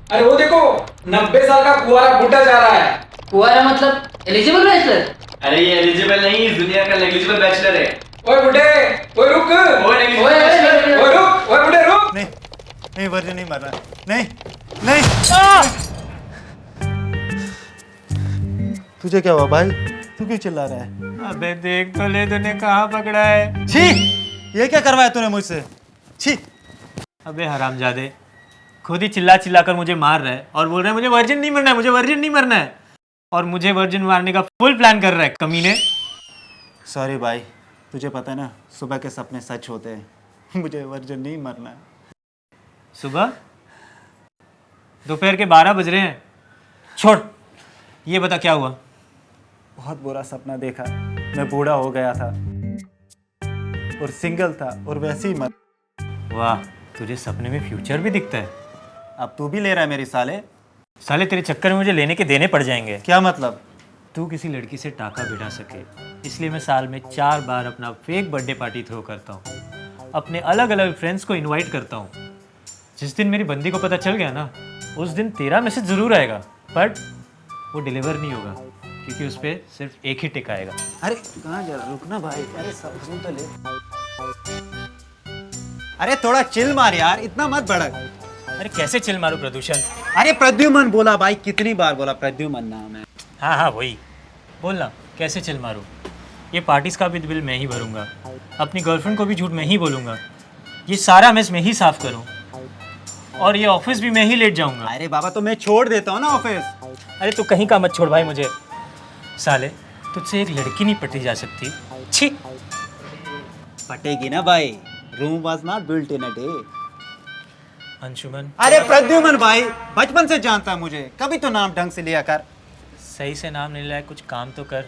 अरे वो देखो 90 साल का कुंवारा बुड्ढा जा रहा है। कुंवारा मतलब एलिजिबल बैचलर? अरे ये एलिजिबल नहीं, दुनिया का नेग्लिजिबल बैचलर है। ओए बुड्ढे, ओए रुक, ओए नेग्लिजिबल बैचलर, ओए रुक, ओए बुड्ढे रुक। नहीं नहीं, वर्जिन नहीं मर रहा, नहीं नहीं। तुझे क्या हुआ भाई? तू क्यों चिल्ला रहा है? अबे देख तो ले, तूने कहाँ पकड़ा है? छी, ये क्या करवाया तूने मुझसे? छी। अबे हरामजादे, खुद ही चिल्ला चिल्ला कर मुझे मार रहा है और बोल रहा है मुझे वर्जिन नहीं मरना है, मुझे वर्जिन नहीं मरना है। और मुझे वर्जिन मारने का फुल प्लान कर रहा है कमीने। सॉरी भाई, तुझे पता है ना सुबह के सपने सच होते हैं। मुझे वर्जिन नहीं मरना है। सुबह? दोपहर के 12 बज रहे हैं। छोड़, ये बता क्या हुआ? बहुत बुरा सपना देखा। मैं बूढ़ा हो गया था और सिंगल था और वैसे ही मर। वाह, तुझे सपने में फ्यूचर भी दिखता है। अब तू भी ले रहा है मेरी साले? साले तेरे चक्कर में मुझे लेने के देने पड़ जाएंगे। क्या मतलब? तू किसी लड़की से टाका बिठा सके, इसलिए मैं साल में 4 बार अपना फेक बर्थडे पार्टी थ्रो करता हूँ। अपने अलग अलग फ्रेंड्स को इनवाइट करता हूँ। जिस दिन मेरी बंदी को पता चल गया ना, उस दिन तेरा मैसेज ज़रूर आएगा, बट वो डिलीवर नहीं होगा क्योंकि उस पर सिर्फ एक ही टिक आएगा। अरे कहाँ जा रहा? रुकना भाई। अरे सब सुन तो ले। अरे थोड़ा चिल मार यार, इतना मत भड़क। अरे कैसे चिल मारूं प्रदूषण? अरे प्रद्युमन बोला भाई, कितनी बार बोला प्रद्युमन नाम है। हाँ हाँ वही बोलना, कैसे चिल मारूं? ये पार्टीज का भी बिल मैं ही भरूंगा, अपनी गर्लफ्रेंड को भी झूठ मैं ही बोलूँगा, ये सारा मेस मैं ही साफ करूँ, और ये ऑफिस भी मैं ही लेट जाऊँगा। अरे बाबा तो मैं छोड़ देता हूँ ना ऑफिस। अरे तू कहीं का मत छोड़ भाई मुझे। साले तुझसे एक लड़की नहीं पटी जा सकती। छी। पटेगी ना भाई। Room was not built in a day. Anshuman, अरे प्रद्युमन भाई, बचपन से जानता है मुझे, कभी तो नाम ढंग से लिया कर। सही से नाम नहीं लाया, कुछ काम तो कर।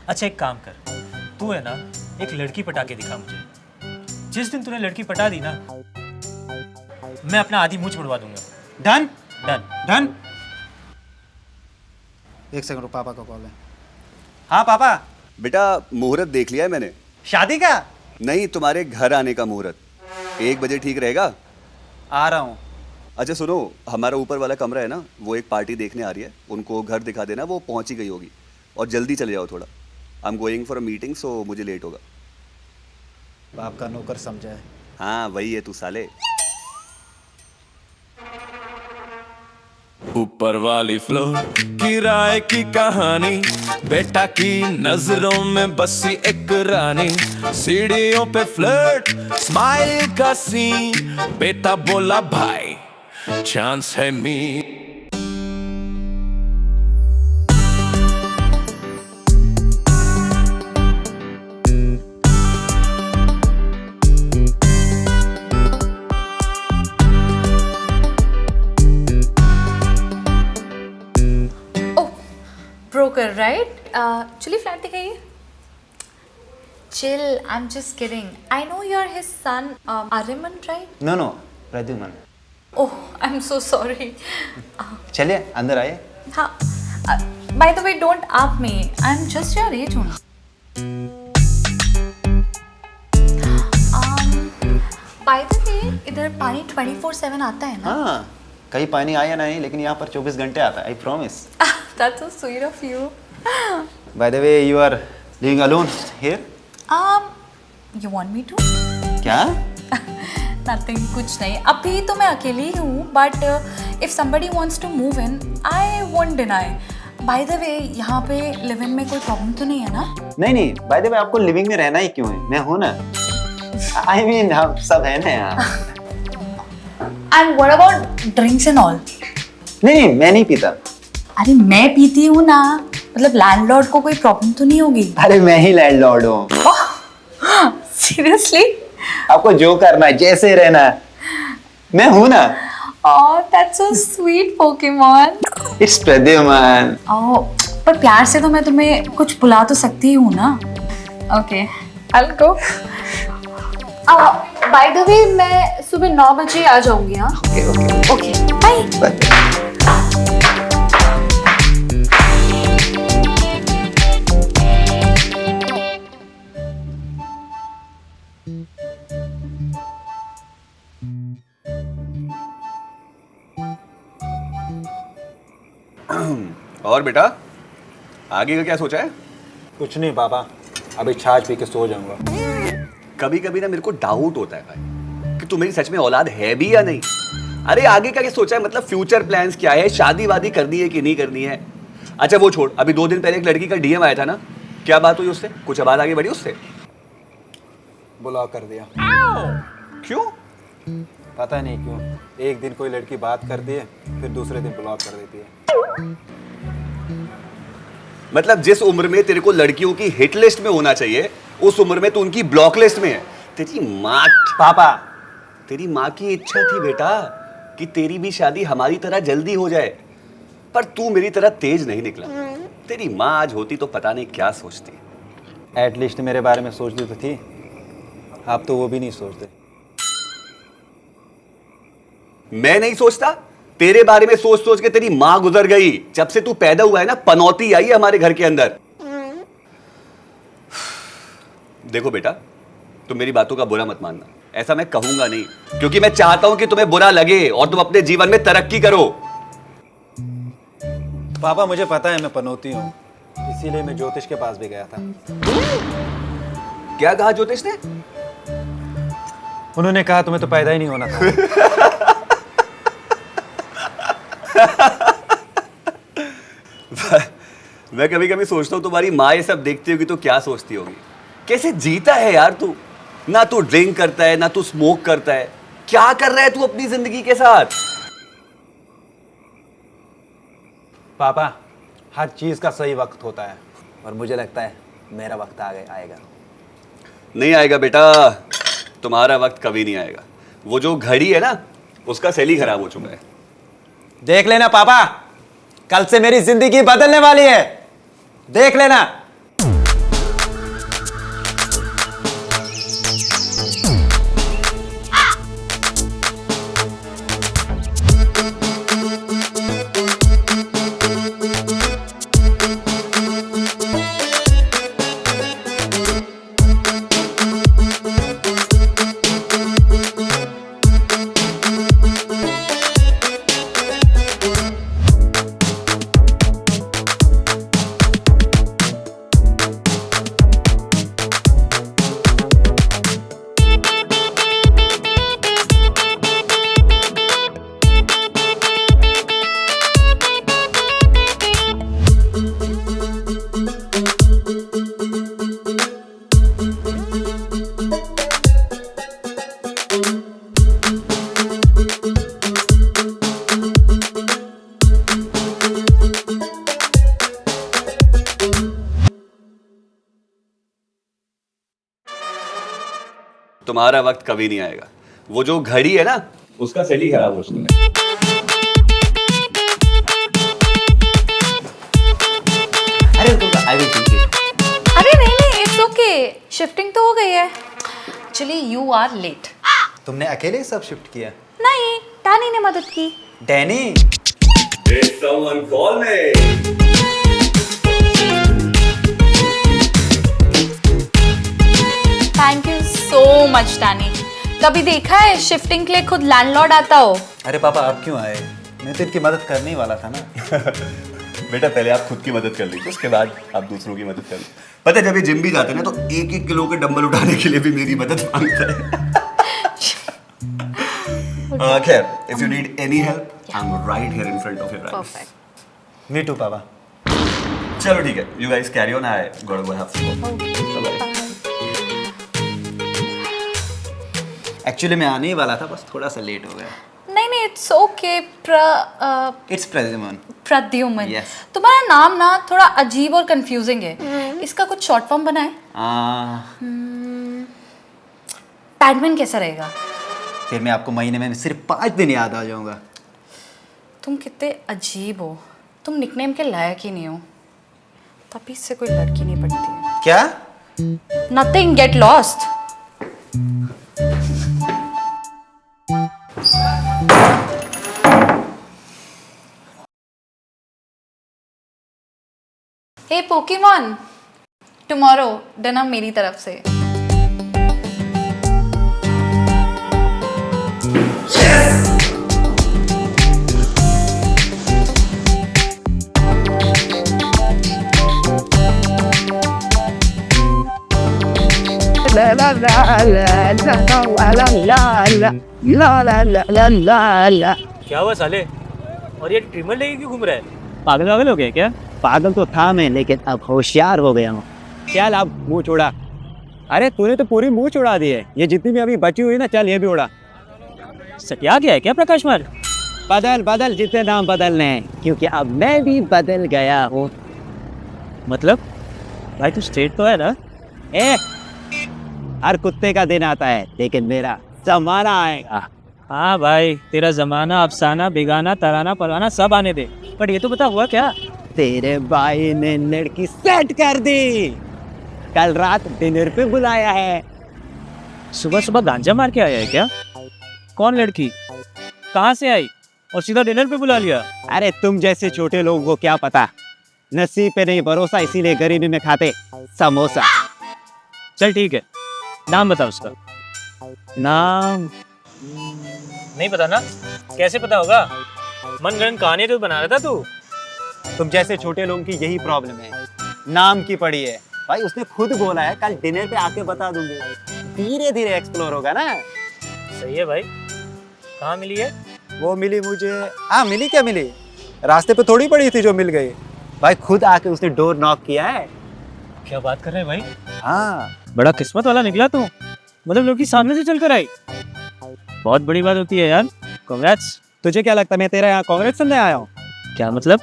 अच्छा एक काम कर, तू है ना एक लड़की पटा के दिखा मुझे। जिस दिन तूने लड़की पटा दी ना, मैं अपना आधी मुंह छुड़वा दूंगा। Done done. डन। एक सेकंड रुक, पापा का कॉल है। हाँ पापा। बेटा मुहूर्त देख लिया है मैंने। शादी का? नहीं, तुम्हारे घर आने का मुहूर्त। 1 बजे ठीक रहेगा? आ रहा हूँ। अच्छा सुनो, हमारा ऊपर वाला कमरा है ना, वो एक पार्टी देखने आ रही है, उनको घर दिखा देना, वो पहुंच ही गई होगी। और जल्दी चले जाओ थोड़ा। I am going for a meeting, so मुझे लेट होगा। बाप का नौकर समझा है। हाँ वही है तू साले। ऊपर वाली फ्लोर किराए की कहानी, बेटा की नजरों में बसी एक रानी, सीढ़ियों पे फ्लर्ट स्माइल का सीन, बेटा बोला भाई चांस है मी। Broker, right? Chili flat दिखाइए. Chill, I'm just kidding. I know you're his son, Ariman, right? No no, Pradyuman. Oh, I'm so sorry. चलिए अंदर आइए। हाँ. By the way, don't up me. I'm just your age only. By the way, इधर पानी 24/7 आता है ना? हाँ, कहीं पानी आया नहीं, लेकिन यहाँ पर 24 घंटे आता है। I promise. That's so sweet of you. By the way, you are living alone here? You want me to? क्या? Nothing, कुछ नहीं. अभी तो मैं अकेली ही हूँ, but if somebody wants to move in, I won't deny. By the way, यहाँ पे live in में कोई प्रॉब्लम तो नहीं है ना? नहीं नहीं, बाय द वे आपको लिविंग में रहना ही क्यों है? मैं हूँ ना। आई मीन हम सब है ना यहाँ। And what about drinks and all? नहीं, मैं नहीं पीता। अरे मैं पीती हूँ ना, मतलब लैंडलॉर्ड को कोई प्रॉब्लम तो नहीं होगी? अरे मैं ही लैंडलॉर्ड हूँ। Seriously? आपको जो करना है, जैसे रहना है, मैं हूँ ना। Oh, that's so sweet, Pokemon. It's Pradyuman. Oh, पर प्यार से तो मैं तुम्हें कुछ बुला तो सकती हूँ ना? Okay, I'll go. By the way, मैं सुबह 9 बजे आ जाऊँगी हाँ? Okay, bye. और बेटा आगे का क्या सोचा है? कुछ नहीं पापा, अभी छाछ पी के सो जाऊंगा। कभी कभी ना मेरे को डाउट होता है भाई कि तू मेरी सच में औलाद है भी या नहीं। अरे आगे का क्या सोचा है, मतलब फ्यूचर प्लान्स क्या है, शादी वादी करनी है कि नहीं करनी है? अच्छा वो छोड़, अभी 2 दिन पहले एक लड़की का डीएम आया था ना, क्या बात हुई उससे? कुछ आवाज आगे बढ़ी उससे? ब्लॉक कर दिया। क्यों? पता नहीं क्यों, एक दिन कोई लड़की बात करती है, फिर दूसरे दिन ब्लॉक कर देती है। मतलब जिस उम्र में तेरे को लड़कियों की हिट लिस्ट में होना चाहिए, उस उम्र में तू उनकी ब्लॉक लिस्ट में है। तेरी माँ पापा, तेरी माँ की इच्छा थी बेटा कि तेरी भी शादी हमारी तरह जल्दी हो जाए, पर तू मेरी तरह तेज नहीं निकला। तेरी माँ आज होती तो पता नहीं क्या सोचती। एटलीस्ट मेरे बारे में सोचती तो थी, आप तो वो भी नहीं सोचते। मैं नहीं सोचता? तेरे बारे में सोच सोच के तेरी माँ गुजर गई। जब से तू पैदा हुआ है ना, पनौती आई है हमारे घर के अंदर। देखो बेटा, तुम मेरी बातों का बुरा मत मानना, ऐसा मैं कहूंगा नहीं, क्योंकि मैं चाहता हूं कि तुम्हें बुरा लगे और तुम अपने जीवन में तरक्की करो। पापा मुझे पता है मैं पनौती हूँ, इसीलिए मैं ज्योतिष के पास भी गया था। क्या कहा ज्योतिष ने? उन्होंने कहा तुम्हें तो पैदा ही नहीं होना था। मैं कभी कभी सोचता हूँ तुम्हारी माँ ये सब देखती होगी तो क्या सोचती होगी। कैसे जीता है यार तू? ना तू ड्रिंक करता है, ना तू स्मोक करता है। क्या कर रहा है तू अपनी जिंदगी के साथ? पापा हर चीज का सही वक्त होता है, और मुझे लगता है मेरा वक्त आएगा। नहीं आएगा बेटा, तुम्हारा वक्त कभी नहीं आएगा। वो जो घड़ी है ना, उसका सेल ही खराब हो चुका है। देख लेना पापा, कल से मेरी जिंदगी बदलने वाली है, देख लेना। तुम्हारा वक्त कभी नहीं आएगा। वो जो घड़ी है ना, उसका सेल ही खराब हो चुका है। अरे आई विल टेक इट। अरे नहीं, इट्स ओके, शिफ्टिंग तो हो गई है। Actually you are late. तुमने अकेले सब शिफ्ट किया? नहीं, टानी ने मदद की। Danny, someone call me? Thank you so much Tani. कभी देखा है शिफ्टिंग के लिए खुद लैंडलॉर्ड आता हो? अरे पापा आप क्यों आए? मैं तो इनकी मदद करने ही वाला था ना। बेटा पहले आप खुद की मदद कर लीजिए, उसके बाद आप दूसरों की मदद कर लीजिए। पता है जब ये जिम भी जाते हैं ना, तो 1-1 किलो के डंबल उठाने के लिए भी मेरी मदद मांगता है। खैर, if you need any help, I'm right here in front of your eyes. Perfect. Me too पापा। चलो ठीक है, you guys carry on. I gotta go have some more. Bye-bye. Actually मैं आने ही वाला था, बस थोड़ा सा लेट हो गया। नहीं, it's okay. It's Pradyuman. Pradyuman. Yes. तुम्हारा नाम ना थोड़ा अजीब और कंफ्यूजिंग है। इसका कुछ शॉर्ट फॉर्म बना है? पैडमैन कैसा रहेगा? फिर मैं आपको महीने में सिर्फ 5 दिन याद आ जाऊंगा। तुम कितने अजीब हो, तुम निकनेम के लायक ही नहीं हो, तभी इससे कोई लड़की नहीं पड़ती है। क्या? Nothing, get lost. Hey Pokemon, tomorrow dinner मेरी तरफ से। क्या हुआ साले? और ये ट्रिमर लेके क्यों घूम रहा है? पागल वागल हो गया क्या? पागल तो था मैं, लेकिन अब होशियार हो गया हूँ। चल अब मुंह छोड़ा। अरे तूने तो पूरी मुंह उड़ा दी है। ये जितनी भी अभी बची हुई ना, चल ये भी उड़ा। सटिया गया है क्या प्रकाश मार? बदल बदल जितने नाम बदलने हैं, क्योंकि अब मैं भी बदल गया हूँ। मतलब भाई तू स्ट्रेट तो है ना? ए, हर कुत्ते का दिन आता है, लेकिन मेरा जमाना आएगा। हाँ भाई, तेरा जमाना, अफसाना, बेगाना, तराना, परवाना सब आने दे। पर ये तो बता हुआ क्या? तेरे भाई ने लड़की सेट कर दी। कल रात डिनर पे बुलाया है। सुबह सुबह गांजा मार के आया है क्या? कौन लड़की? कहाँ से आई? और सीधा डिनर पे बुला लिया? अरे तुम जैसे छोटे लोगों को क्या पता, नसीब पे नहीं भरोसा, इसीलिए गरीबी में खाते समोसा। चल ठीक है, नाम बता उसका। नाम नहीं पता ना? कैसे पता होगा? मनगढ़ंत कहानी तो बना रहा था तू। तुम जैसे छोटे लोगों की यही प्रॉब्लम है, नाम की पड़ी है। भाई उसने खुद बोला है कल डिनर पे आके बता दूंगी। धीरे धीरे एक्सप्लोर होगा ना। सही है भाई। कहाँ मिली है? वो मिली मुझे। हाँ मिली, क्या मिली, रास्ते पे थोड़ी पड़ी थी जो मिल गई। भाई खुद आके उसने डोर नॉक किया है। क्या बात कर रहे हैं भाई? हाँ बड़ा किस्मत वाला निकला तू। मतलब लड़की सामने से चल कर आई। बहुत बड़ी बात होती है यार। कांग्रेट्स। तुझे क्या लगता है मैं तेरा यहाँ कांग्रेस सुनने आया हूँ? क्या मतलब?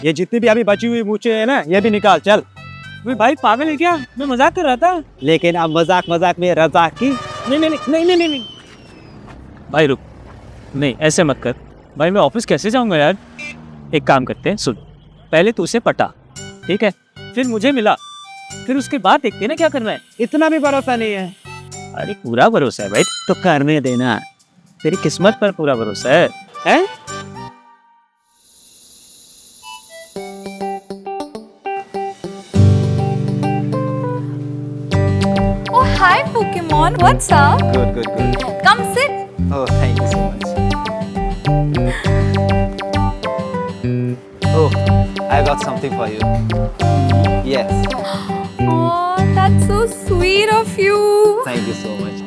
ये जितनी भी अभी बची हुई मूछें है ना, ये भी निकाल चल। भाई पागल है क्या? मैं मजाक कर रहा था। लेकिन अब मजाक मजाक में रजाक की। नहीं नहीं नहीं नहीं नहीं नहीं भाई रुक। नहीं ऐसे मत कर भाई, मैं ऑफिस कैसे जाऊंगा यार? एक काम करते हैं, सुन। पहले तू उसे पटा, ठीक है? फिर मुझे मिला, फिर उसके बाद देखते हैं ना क्या करना है। इतना भी भरोसा नहीं है? अरे पूरा भरोसा है भाई। तो करने देना। तेरी किस्मत पर पूरा भरोसा है। हैं? Oh, hi Pokemon, what's up? Good, good, good. Come sit. Oh, thank you so much. Oh, I got something for you. Yes. Oh, that's so sweet of you. Thank you so much.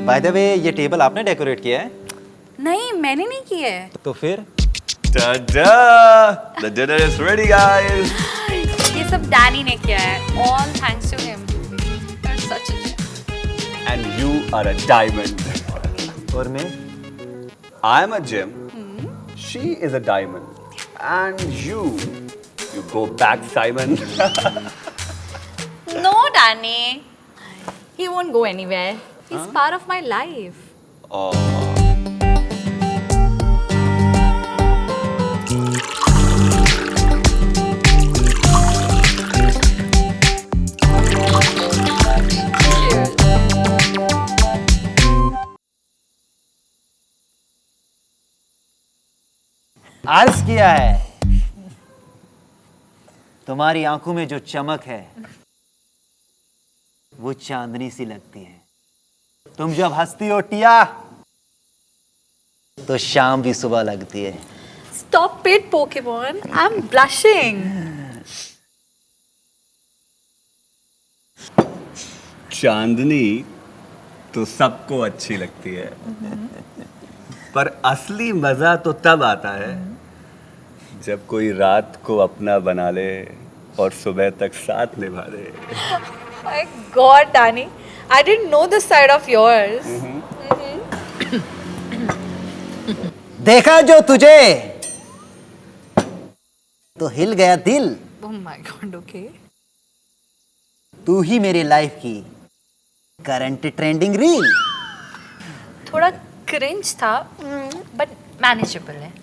By the way, ये table आपने decorate किया है? नहीं, मैंने नहीं किया है। तो फिर? Ta-da! The dinner is ready, guys. ये सब डैनी ने किया है। All thanks to him. You're such a gem. And you are a diamond. और मैं? I'm a gem. She is a diamond. And you go back, Simon. No, Danny. He won't go anywhere. He's part of my life. Oh. अर्ज किया है, तुम्हारी आंखों में जो चमक है वो चांदनी सी लगती है। तुम जब हंसती हो टिया, तो शाम भी सुबह लगती है। Stop it, Pokemon. I'm blushing. चांदनी तो सबको अच्छी लगती है, पर असली मजा तो तब आता है जब कोई रात को अपना बना ले और सुबह तक साथ निभा दे। My God, Danny. I didn't know this side of yours. देखा जो तुझे तो हिल गया दिल। Oh my God, okay. तू ही मेरी लाइफ की करंट ट्रेंडिंग रील। थोड़ा क्रिंज था, but manageable है।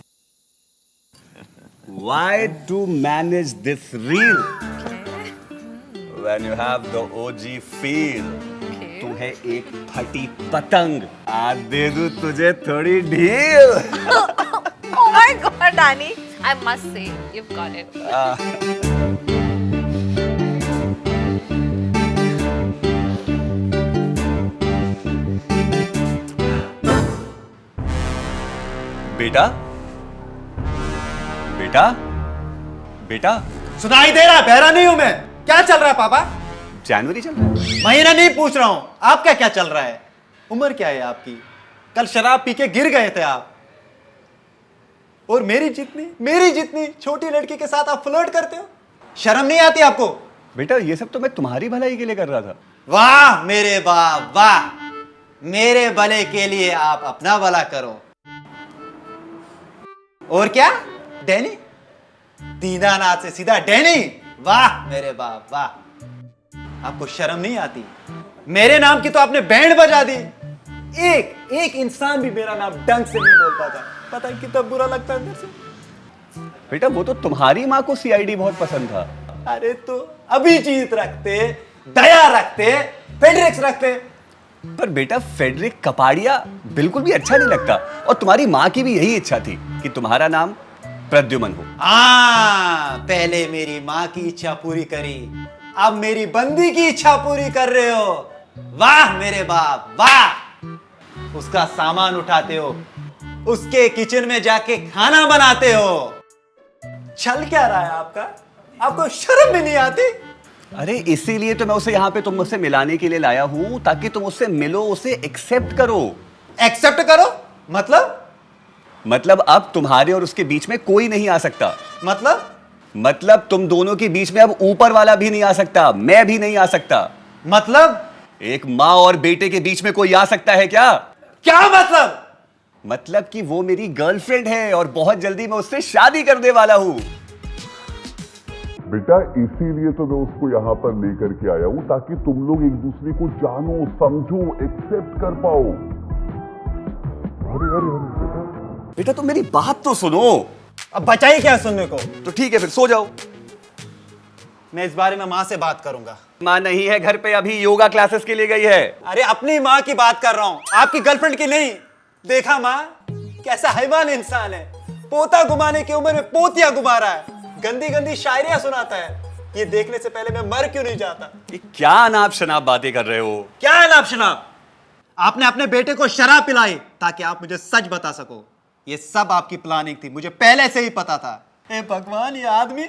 Why to manage this reel when you have the OG feel? तू है एक फटी पतंग, आज दे दूं तुझे थोड़ी ढील। Oh my God, Danny. I must say, you've got it. बेटा, बेटा, बेटा, सुनाई दे रहा है? बहरा नहीं हूं मैं। क्या चल रहा है पापा? जनवरी चल रहा है। महीना नहीं पूछ रहा हूं, आपका क्या चल रहा है? उम्र क्या है आपकी? कल शराब पी के गिर गए थे आप, और मेरी जितनी छोटी लड़की के साथ आप फ्लर्ट करते हो। शर्म नहीं आती आपको? बेटा ये सब तो मैं तुम्हारी भलाई के लिए कर रहा था। वाह मेरे बाप वाह, मेरे भले के लिए आप अपना भला करो। और क्या डैनी? दीनानाथ से सीधा डैनी? वाह मेरे बाप वाह, आपको शर्म नहीं आती? मेरे नाम की तो आपने बैंड बजा दी। एक इंसान भी मेरा नाम ढंग से नहीं बोल पाता। पता है कितना बुरा लगता है अंदर से। बेटा वो तो तुम्हारी माँ को सीआईडी बहुत पसंद था। अरे तो अभिजीत रखते, दया रखते, फेडरिक्स रखते। पर बेटा फेडरिक कपाड़िया बिल्कुल भी अच्छा नहीं लगता, और तुम्हारी माँ की भी यही इच्छा थी कि तुम्हारा नाम प्रद्युमन हो। हाँ, पहले मेरी माँ की इच्छा पूरी करी, अब मेरी बंदी की इच्छा पूरी कर रहे हो। वाह मेरे बाप वाह, उसका सामान उठाते हो, उसके किचन में जाके खाना बनाते हो। चल क्या रहा है आपका? आपको शर्म भी नहीं आती? अरे इसीलिए तो मैं उसे यहाँ पे तुम मुझसे मिलाने के लिए लाया हूँ, ताकि तुम उससे मिलो, उसे एक्सेप्ट करो। एक्सेप्ट करो मतलब अब तुम्हारे और उसके बीच में कोई नहीं आ सकता। मतलब तुम दोनों के बीच में अब ऊपर वाला भी नहीं आ सकता, मैं भी नहीं आ सकता। मतलब एक माँ और बेटे के बीच में कोई आ सकता है क्या? क्या मतलब कि वो मेरी गर्लफ्रेंड है और बहुत जल्दी मैं उससे शादी करने वाला हूँ। बेटा इसीलिए तो मैं उसको यहाँ पर लेकर के आया हूँ, ताकि तुम लोग एक दूसरे को जानो, समझो, एक्सेप्ट कर पाओ। अरे बेटा तुम मेरी बात तो सुनो। अब बचाई क्या सुनने को? तो ठीक है फिर सो जाओ। मैं इस बारे में माँ से बात करूंगा। माँ नहीं है घर पे, अभी योगा क्लासेस के लिए गई है। अरे अपनी माँ की बात कर रहा हूँ, आपकी गर्लफ्रेंड की नहीं। देखा माँ कैसा हैवान इंसान है, पोता घुमाने की उम्र में पोतिया घुमा रहा है, गंदी गंदी शायरियां सुनाता है। ये देखने से पहले मैं मर क्यों नहीं जाता? ये क्या अनाप शनाप बातें कर रहे हो? क्या अनाप शनाप? आपने अपने बेटे को शराब पिलाई ताकि आप मुझे सच बता सको। ये सब आपकी प्लानिंग थी, मुझे पहले से ही पता था। हे भगवान, ये आदमी।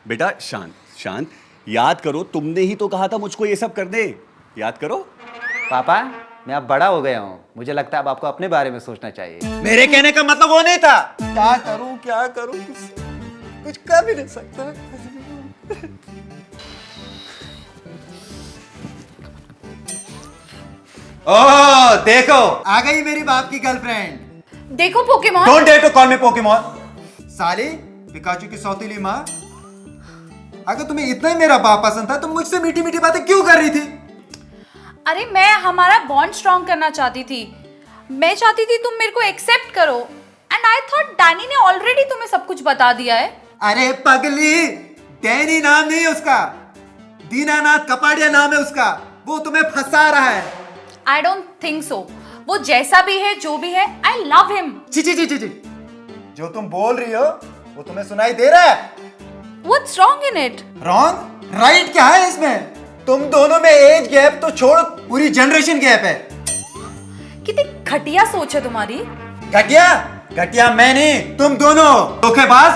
बेटा शांत याद करो, तुमने ही तो कहा था मुझको ये सब करने। याद करो। पापा मैं अब बड़ा हो गया हूँ, मुझे लगता है अब आपको अपने बारे में सोचना चाहिए। मेरे कहने का मतलब वो नहीं था। क्या करूं कुछ कर भी नहीं सकता। ओह देखो, आ गई मेरी बाप की गर्लफ्रेंड। देखो Pokemon. Don't dare to call me Pokemon. साली पिकाचू की सौतीली माँ, अगर तुम्हें इतना ही मेरा बाप पसंद था तो मुझसे मीठी मीठी बातें क्यों कर रही थी? अरे मैं हमारा बॉन्ड स्ट्रॉन्ग करना चाहती थी। मैं चाहती थी तुम मेरे को एक्सेप्ट करो, एंड आई थॉट डैनी ने ऑलरेडी तुम्हें सब कुछ बता दिया है। अरे पगली, डैनी नाम नहीं है उसका, दीनानाथ कपाड़िया नाम है उसका। वो तुम्हें फंसा रहा है। I don't think so. वो जैसा भी है, जो भी है, आई लव हिम। ची जो तुम बोल रही हो वो तुम्हें सुनाई दे रहा है? What's wrong in it? Wrong right क्या है इसमें? तुम दोनों में एज गैप तो छोड़, पूरी जनरेशन गैप है। कितनी घटिया सोच है तुम्हारी। घटिया मैं नहीं, तुम दोनों धोखेबाज,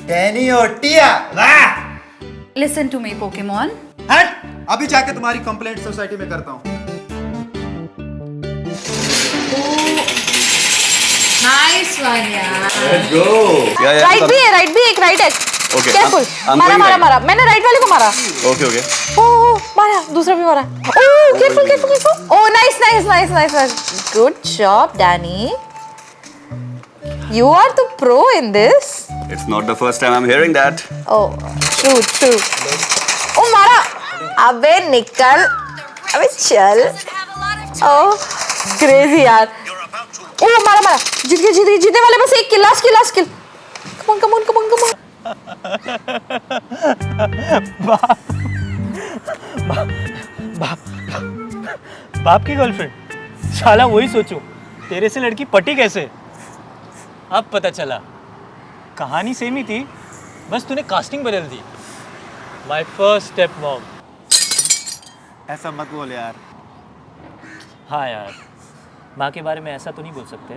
डैनी और Tia. Listen to me Pokemon. हट, अभी जाके तुम्हारी कंप्लेंट सोसाइटी में करता हूँ। नाइस वन यार। Let's go. राइट भी है, एक राइट है। Okay, careful. I'm मारा going मारा right. मारा, मैंने राइट वाले को मारा। ओके ओ मारा, दूसरा भी मारा। Oh careful. Oh nice. Good job Danny. You are the pro in this. It's not the first time I'm hearing that. Oh, true. ओ मारा। अबे निकल, अबे चल। ओ क्रेजी यार। ओ मारा। जीतने वाले बस एक किल। Come on. बाप की गर्लफ्रेंड, साला वही सोचो तेरे से लड़की पटी कैसे। अब पता चला कहानी सेम ही थी, बस तूने कास्टिंग बदल दी। My first step mom. ऐसा मत बोल यार। हाँ यार, माँ के बारे में ऐसा तो नहीं बोल सकते,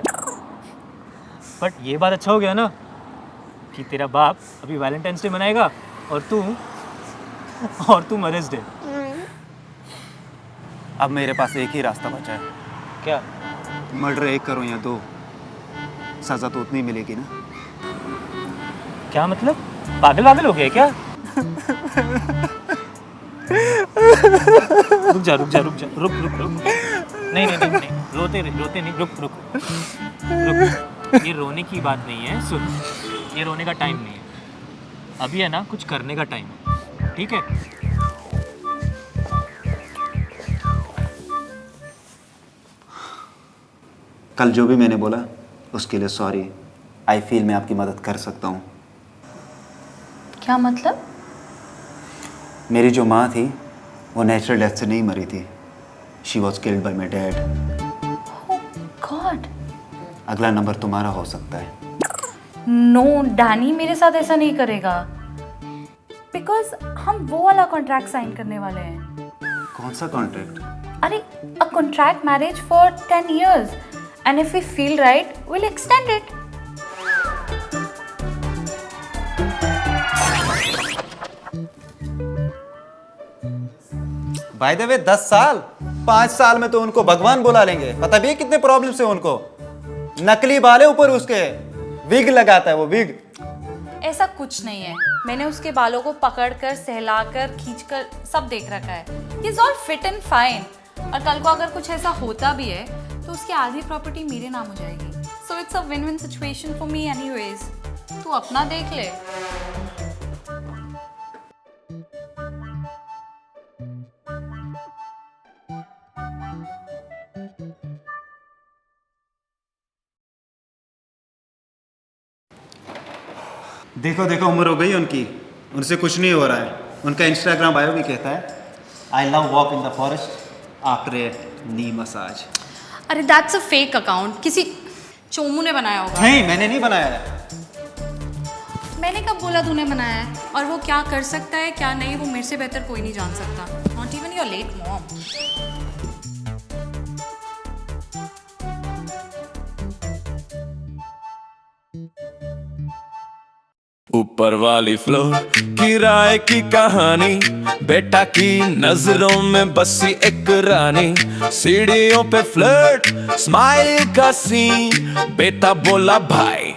बट ये बात अच्छा हो गया ना कि तेरा बाप अभी वैलेंटाइंस डे मनाएगा और तू मदर्स डे। अब मेरे पास एक ही रास्ता बचा है। क्या? मर्डर 1 करो या 2, सजा तो उतनी मिलेगी ना। क्या मतलब? पागल वागल हो गया क्या? रुक जा। नहीं, रोते नहीं, रुक। ये रोने की बात नहीं है, सुन। ये रोने का टाइम नहीं है, अभी है ना कुछ करने का टाइम है, ठीक है? कल जो भी मैंने बोला उसके लिए सॉरी। आई फील मैं आपकी मदद कर सकता हूँ। क्या मतलब? मेरी जो माँ थी वो नेचुरल डेथ से नहीं मरी थी। She was killed by my dad. God. अगला नंबर तुम्हारा हो सकता है। नो, डैनी मेरे साथ ऐसा नहीं करेगा, बिकॉज हम वो वाला कॉन्ट्रैक्ट साइन करने वाले हैं। कौन सा कॉन्ट्रैक्ट? अरे, a contract marriage for 10 years, and if we feel right, we'll extend it. Bye the वे 10 साल, 5 साल में तो उनको भगवान बुला लेंगे। पता भी है कितने प्रॉब्लम्स है उनको। नकली बाल है ऊपर उसके, विग लगाता है वो, विग। ऐसा कुछ नहीं है, मैंने उसके बालों को पकड़कर, सहलाकर, खींचकर सब देख रखा है। He is all fit and fine. और कल को अगर कुछ ऐसा होता भी है तो उसकी आधी प्रॉपर्टी मेरे नाम हो जाएगी। So it's a win win situation for me anyways. तू अपना देख ले। देखो देखो, उम्र हो गई उनकी, उनसे कुछ नहीं हो रहा है। उनका इंस्टाग्राम बायो भी कहता है I love walk in the forest after a knee massage. अरे दैट्स अ फेक अकाउंट, किसी चोमू ने बनाया होगा। नहीं, मैंने नहीं बनाया है। मैंने कब बोला तूने बनाया है? और वो क्या कर सकता है क्या नहीं, वो मेरे से बेहतर कोई नहीं जान सकता। Not even your late mom. ऊपर वाली फ्लोर किराए की कहानी, बेटा की नजरों में बसी एक रानी। सीढ़ियों पे फ्लर्ट, स्माइल का सीन, बेटा बोला भाई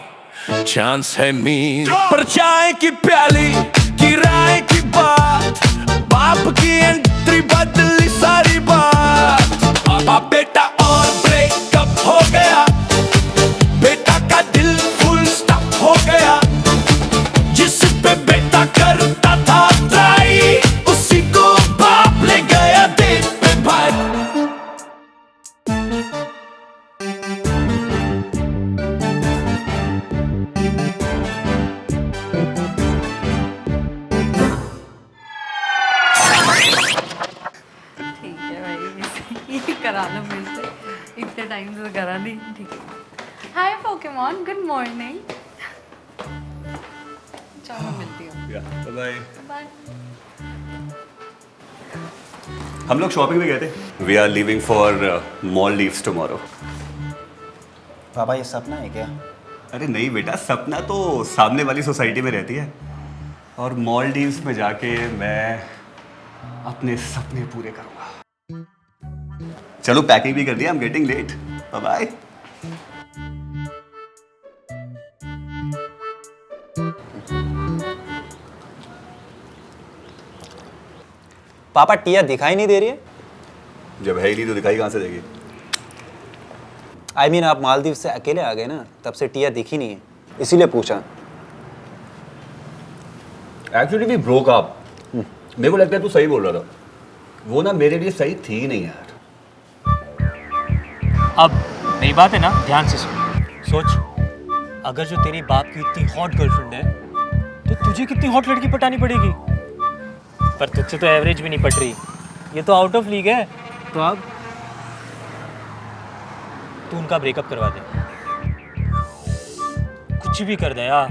चांस है मीर। पर चाय की प्याली, किराए की बात, बाप की एंट्री बदली सारी बात। पापा बेटा और ब्रेकअप हो गया, बेटा का दिल फुल स्टॉप हो गया। जिस पे बेटा करता था ट्राई, उसी को बाप ले गया डेट पे भाई। ठीक है भाई, ये करा लो मेरे से। इतने टाइम से करा नहीं, ठीक है। Hi Pokemon, good morning. चलो मैं मिलती हूँ। बाय। बाय। हम लोग शॉपिंग में गए थे। We are leaving for Maldives tomorrow. पापा ये सपना है क्या? अरे नहीं बेटा, सपना तो सामने वाली सोसाइटी में रहती है, और मॉलडीव्स में जाके मैं अपने सपने पूरे करूंगा। चलो पैकिंग भी कर दिया, I am getting late. Bye bye. पापा टिया दिखाई नहीं दे रही है। जब है ही नहीं तो दिखाई कहां से देगी? आई मीन आप मालदीव से अकेले आ गए ना, तब से टिया दिखी नहीं है, इसीलिए पूछा। एक्चुअली भी ब्रोक अप। मेरे को लगता है तू सही बोल रहा था, वो ना मेरे लिए सही थी ही नहीं यार। अब मेरी बात है ना, ध्यान से सुन। सोच, अगर जो तेरी बाप की इतनी हॉट गर्लफ्रेंड है तो तुझे कितनी हॉट लड़की पटानी पड़ेगी। पर तुझसे तो एवरेज भी नहीं पट रही, ये तो आउट ऑफ लीग है। तो अब तू उनका ब्रेकअप करवा दे, कुछ भी कर दे यार,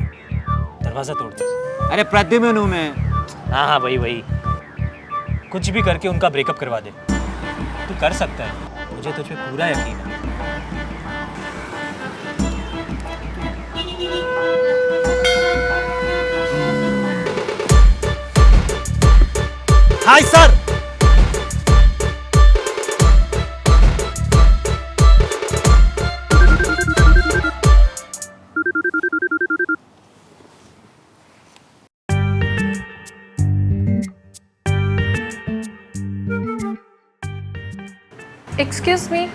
दरवाजा तोड़ दे। अरे प्रद्युम्न हूं मैं। हाँ वही, कुछ भी करके उनका ब्रेकअप करवा दे। तू कर सकता है, मुझे तुझ पे पूरा यकीन है। Hi sir. Excuse me.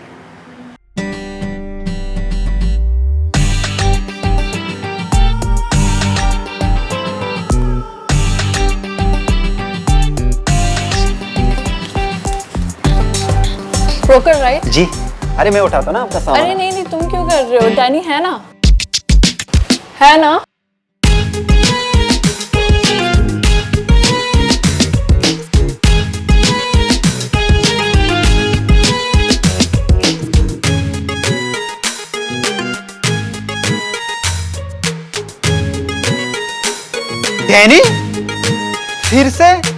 Broker right? जी, अरे मैं उठाता ना आपका सामान। अरे नहीं नहीं, तुम क्यों कर रहे हो? डैनी है ना? है ना? डैनी फिर से?